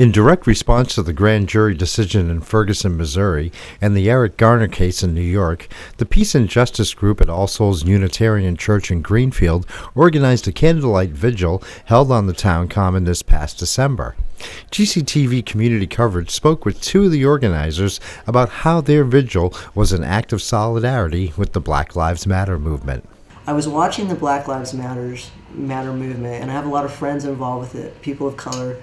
In direct response to the grand jury decision in Ferguson, Missouri, and the Eric Garner case in New York, the Peace and Justice Group at All Souls Unitarian Church in Greenfield organized a candlelight vigil held on the town common this past December. GCTV community coverage spoke with two of the organizers about how their vigil was an act of solidarity with the Black Lives Matter movement. I was watching the Black Lives Matter movement, and I have a lot of friends involved with it, people of color,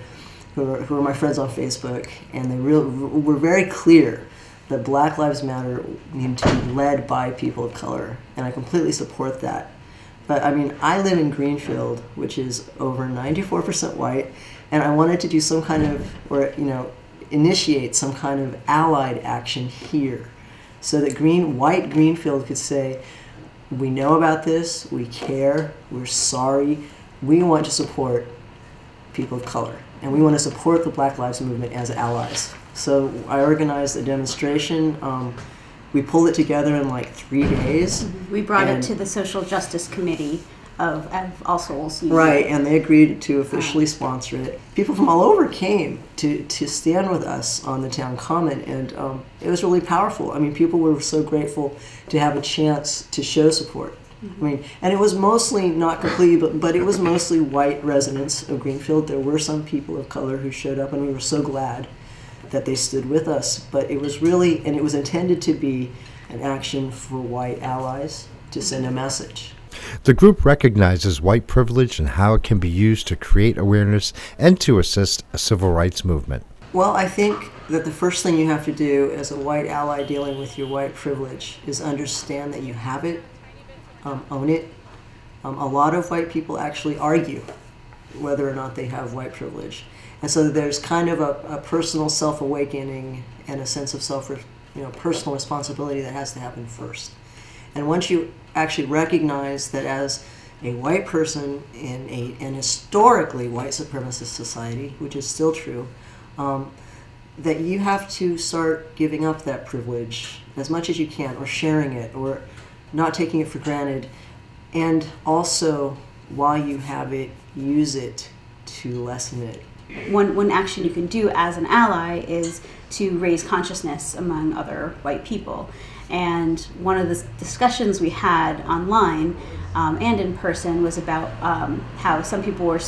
who are my friends on Facebook, and they were very clear that Black Lives Matter need to be led by people of color, and I completely support that. But I mean, I live in Greenfield, which is over 94% white, and I wanted to do some kind of, initiate some kind of allied action here, so that white Greenfield could say, we know about this, we care, we're sorry, we want to support people of color. And we want to support the Black Lives Movement as allies. So I organized a demonstration. We pulled it together in like 3 days. We brought it to the Social Justice Committee of All Souls. Right, and they agreed to officially sponsor it. People from all over came to stand with us on the town common, and it was really powerful. I mean, people were so grateful to have a chance to show support. I mean, and it was mostly, not completely, but it was mostly white residents of Greenfield. There were some people of color who showed up, and we were so glad that they stood with us. But it was really, and it was intended to be an action for white allies to send a message. The group recognizes white privilege and how it can be used to create awareness and to assist a civil rights movement. Well, I think that the first thing you have to do as a white ally dealing with your white privilege is understand that you have it. Own it. A lot of white people actually argue whether or not they have white privilege, and so there's kind of a personal self-awakening and a sense of personal responsibility that has to happen first. And once you actually recognize that as a white person in an historically white supremacist society, which is still true, that you have to start giving up that privilege as much as you can, or sharing it, or not taking it for granted, and also, while you have it, use it to lessen it. One action you can do as an ally is to raise consciousness among other white people. And one of the discussions we had online and in person was about how some people were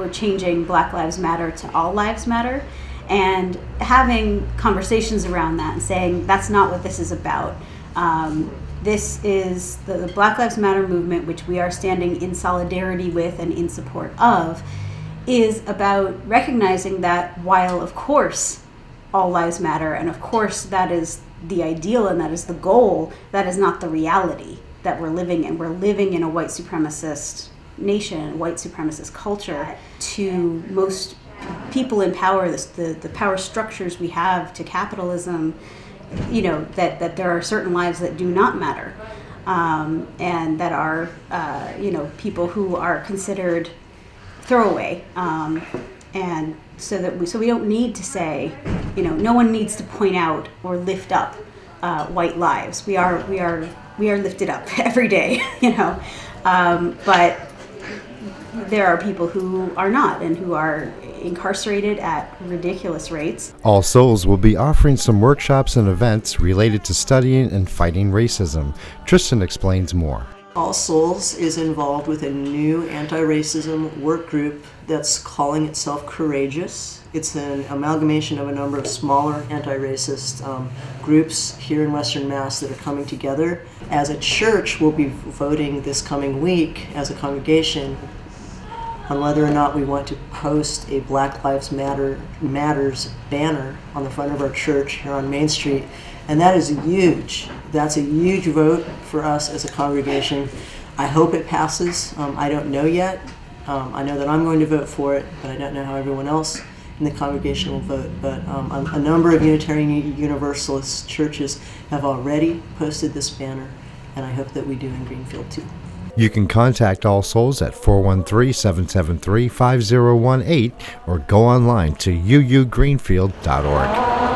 changing Black Lives Matter to All Lives Matter, and having conversations around that and saying that's not what this is about. This is the Black Lives Matter movement, which we are standing in solidarity with and in support of, is about recognizing that while, of course, all lives matter, and of course that is the ideal and that is the goal, that is not the reality that we're living in. We're living in a white supremacist nation, white supremacist culture. To most people in power, the power structures we have to capitalism, that there are certain lives that do not matter, and that are, people who are considered throwaway, and so we don't need to say, no one needs to point out or lift up white lives. We are lifted up every day, but there are people who are not, and who are incarcerated at ridiculous rates. All Souls will be offering some workshops and events related to studying and fighting racism. Trystan explains more. All Souls is involved with a new anti-racism work group that's calling itself Courageous. It's an amalgamation of a number of smaller anti-racist groups here in Western Mass that are coming together. As a church, we'll be voting this coming week as a congregation on whether or not we want to post a Black Lives Matters banner on the front of our church here on Main Street. And that is huge. That's a huge vote for us as a congregation. I hope it passes. I don't know yet. I know that I'm going to vote for it, but I don't know how everyone else in the congregation will vote. But a number of Unitarian Universalist churches have already posted this banner, and I hope that we do in Greenfield too. You can contact All Souls at 413-773-5018 or go online to uugreenfield.org.